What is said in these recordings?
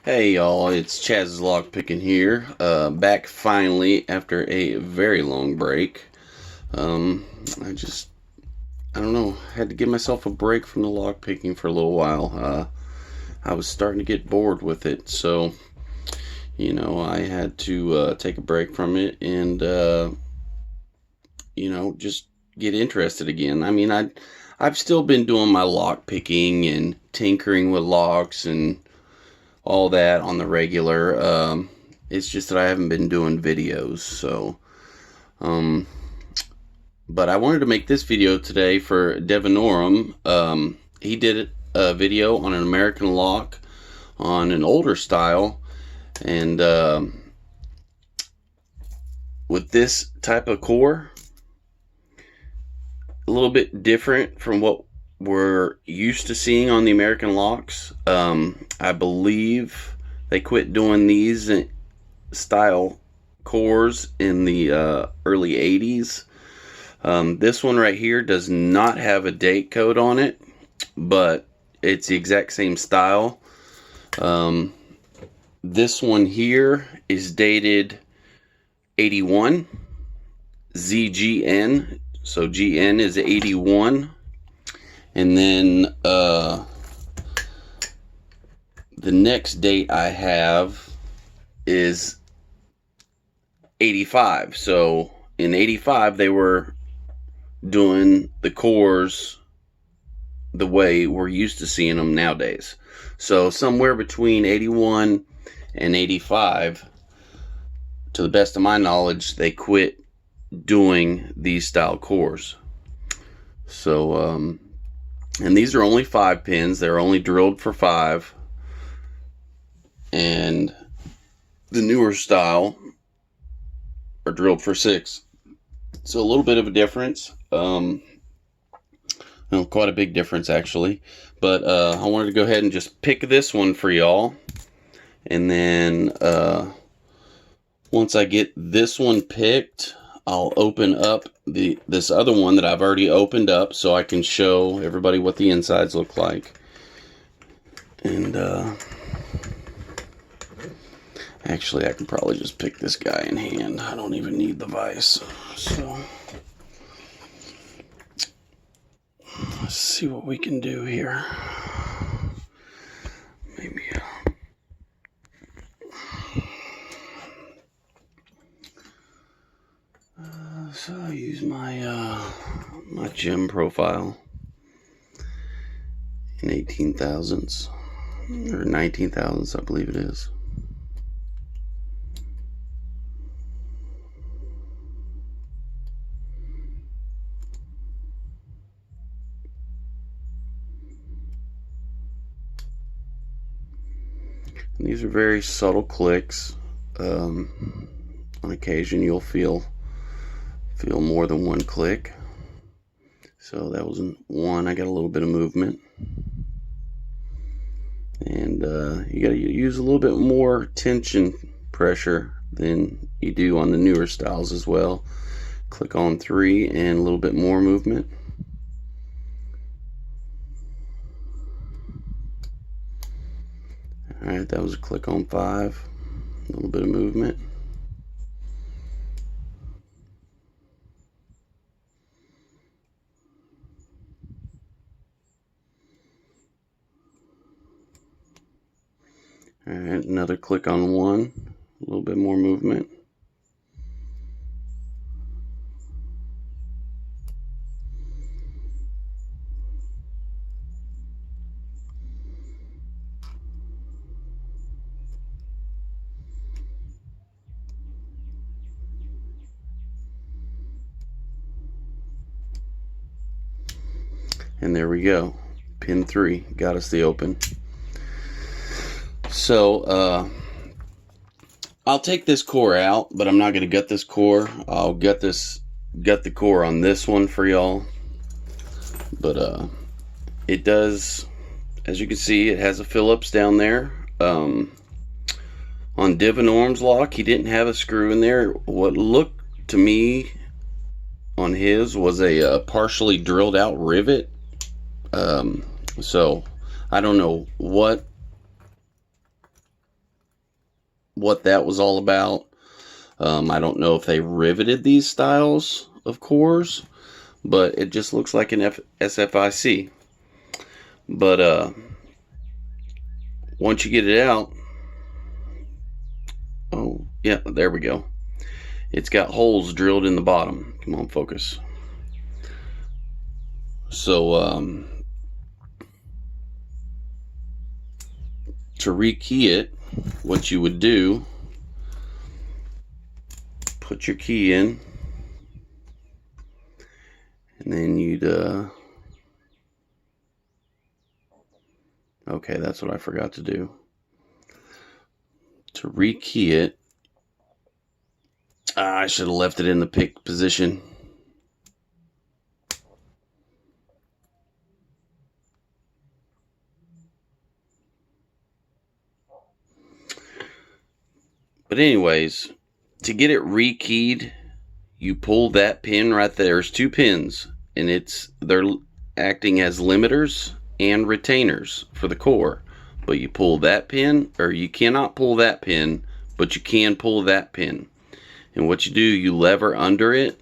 Hey y'all, it's Chaz's Lockpicking here, back finally after a very long break. I don't know, had to give myself a break from the lockpicking for a little while. I was starting to get bored with it, so, I had to take a break from it and, just get interested again. I mean, I've still been doing my lockpicking and tinkering with locks and all that on the regular. It's just that I haven't been doing videos, so but I wanted to make this video today for Devinorum. He did a video on an American lock on an older style, and with this type of core, a little bit different from what we're used to seeing on the American locks. I believe they quit doing these style cores in the early 80s. This one right here does not have a date code on it, but it's the exact same style. This one here is dated 81 ZGN, so GN is 81. And then the next date I have is 85. So in 85 they were doing the cores the way we're used to seeing them nowadays. So somewhere between 81 and 85, to the best of my knowledge, they quit doing these style cores. So and these are only 5 pins. They're only drilled for 5. And the newer style are drilled for 6. So a little bit of a difference. Quite a big difference actually. But I wanted to go ahead and just pick this one for y'all. And then once I get this one picked, I'll open up this other one that I've already opened up so I can show everybody what the insides look like. And actually I can probably just pick this guy in hand. I don't even need the vise. So let's see what we can do here. Maybe so I use my my gem profile in 18,000s or 19,000s, I believe it is. And these are very subtle clicks. On occasion you'll feel more than one click. So that was one. I got a little bit of movement. And you got to use a little bit more tension pressure than you do on the newer styles as well. Click on 3 and a little bit more movement. Alright, that was a click on 5. A little bit of movement. Alright, another click on 1, a little bit more movement. And there we go. Pin 3 got us the open. So I'll take this core out, but I'm not going to gut this core. I'll gut the core on this one for y'all. But it does, as you can see, it has a Phillips down there. On Devinorum's lock, he didn't have a screw in there. What looked to me on his was a partially drilled out rivet. So I don't know what what that was all about. I don't know if they riveted these styles of cores, but it just looks like an SFIC. But once you get it out, oh yeah, there we go. It's got holes drilled in the bottom. Come on, focus. So to rekey it, what you would do, put your key in, and then you'd okay, that's what I forgot to do. To rekey it, I should have left it in the pick position. But anyways, to get it rekeyed, you pull that pin right there. There's two pins, and they're acting as limiters and retainers for the core. But you pull that pin, or you cannot pull that pin, but you can pull that pin. And what you do, you lever under it,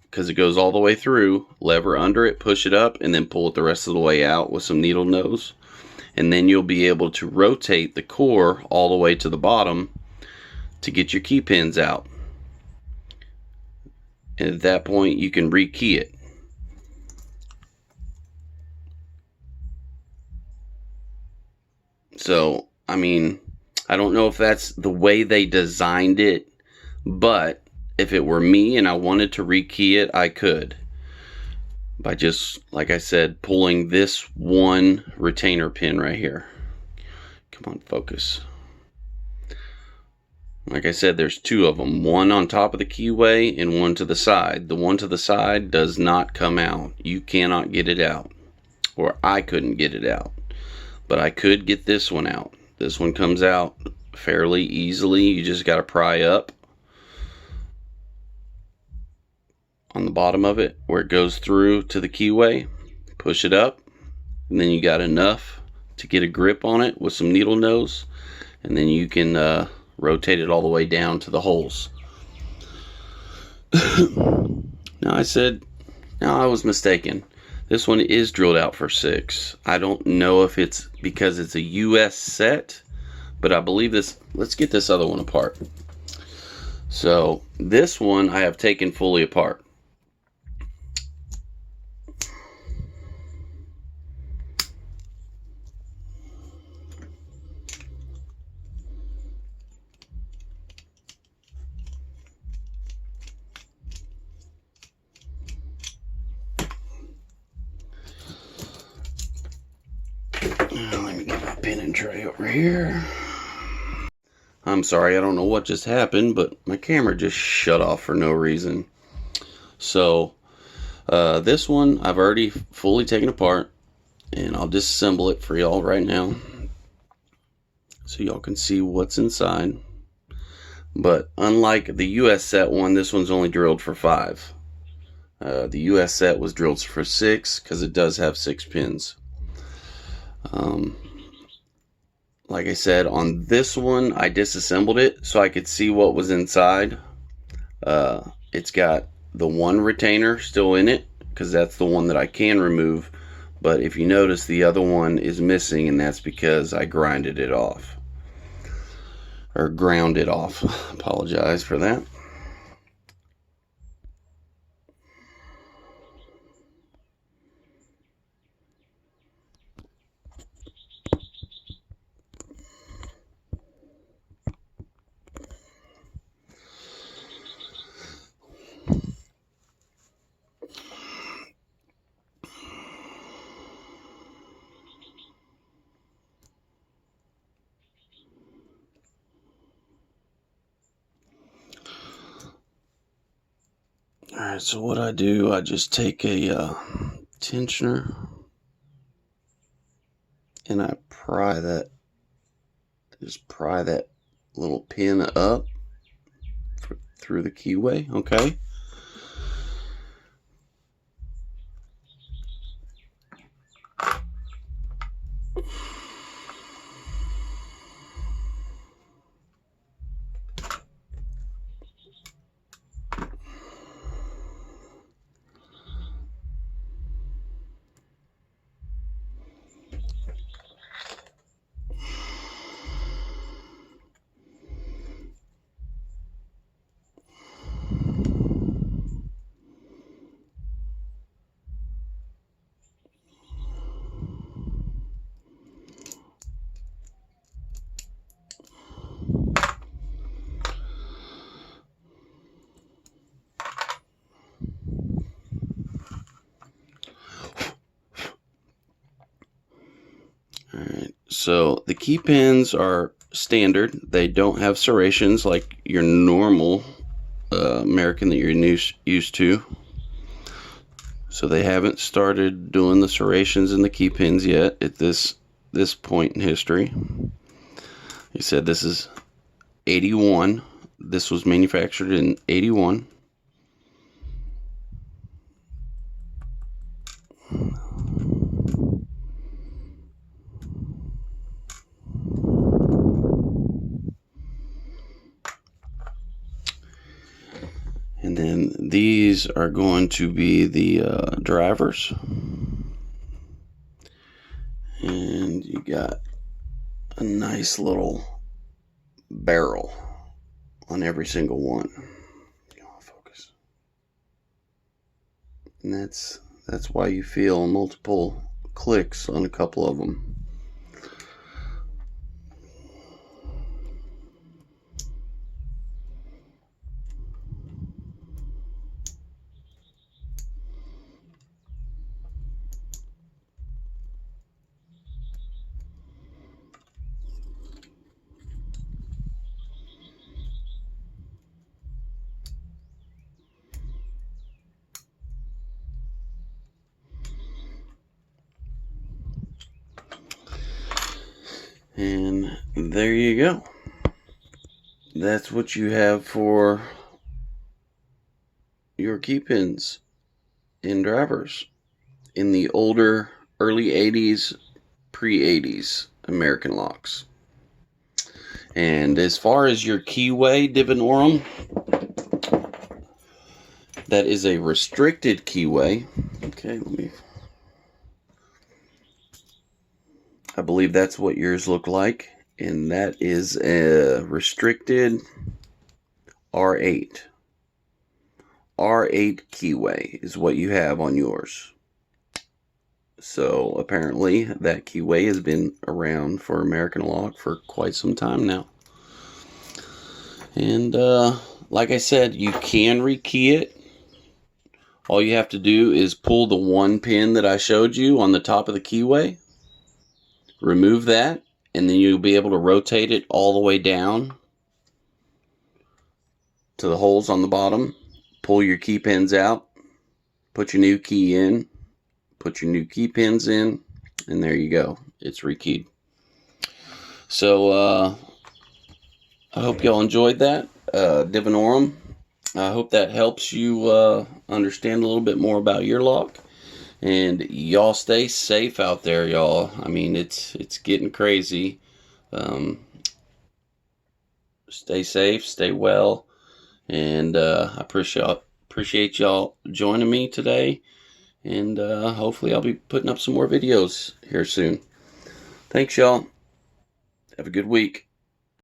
because it goes all the way through. Lever under it, push it up, and then pull it the rest of the way out with some needle nose. And then you'll be able to rotate the core all the way to the bottom to get your key pins out. And at that point, you can rekey it. So, I mean, I don't know if that's the way they designed it, but if it were me and I wanted to rekey it, I could. By just, like I said, pulling this one retainer pin right here. Come on, focus. Like I said, there's two of them. One on top of the keyway and one to the side. The one to the side does not come out. You cannot get it out. Or I couldn't get it out. But I could get this one out. This one comes out fairly easily. You just got to pry up on the bottom of it where it goes through to the keyway. Push it up. And then you got enough to get a grip on it with some needle nose. And then you can rotate it all the way down to the holes. Now I was mistaken. This one is drilled out for 6. I don't know if it's because it's a US set, but I believe this. Let's get this other one apart. So this one I have taken fully apart. Let me get my pin and tray over here. I'm sorry, I don't know what just happened, but my camera just shut off for no reason. So this one I've already fully taken apart, and I'll disassemble it for y'all right now so y'all can see what's inside. But unlike the US set one, this one's only drilled for 5. The US set was drilled for 6 because it does have 6 pins. Like I said, on this one I disassembled it so I could see what was inside. It's got the one retainer still in it because that's the one that I can remove, but if you notice, the other one is missing, and that's because I grinded it off, or ground it off. Apologize for that. Alright, so what I do, I just take a tensioner and I just pry that little pin up through the keyway, okay? So the key pins are standard. They don't have serrations like your normal American that you're used to. So they haven't started doing the serrations in the key pins yet at this point in history. He said this is 81. This was manufactured in 81. And then these are going to be the drivers. And you got a nice little barrel on every single one. Focus. And that's why you feel multiple clicks on a couple of them. And there you go. That's what you have for your key pins in drivers in the older early 80s, pre-80s American locks. And as far as your keyway divinorum, that is a restricted keyway. Okay, I believe that's what yours look like, and that is a restricted R8. R8 keyway is what you have on yours. So apparently that keyway has been around for American lock for quite some time now. And like I said, you can rekey it. All you have to do is pull the one pin that I showed you on the top of the keyway. Remove that, and then you'll be able to rotate it all the way down to the holes on the bottom. Pull your key pins out, put your new key in, put your new key pins in, and there you go. It's rekeyed. So I hope y'all enjoyed that divinorum. I hope that helps you understand a little bit more about your lock. And y'all stay safe out there, y'all. I mean, it's getting crazy. Stay safe, stay well, and I appreciate y'all joining me today. And hopefully I'll be putting up some more videos here soon. Thanks, y'all. Have a good week.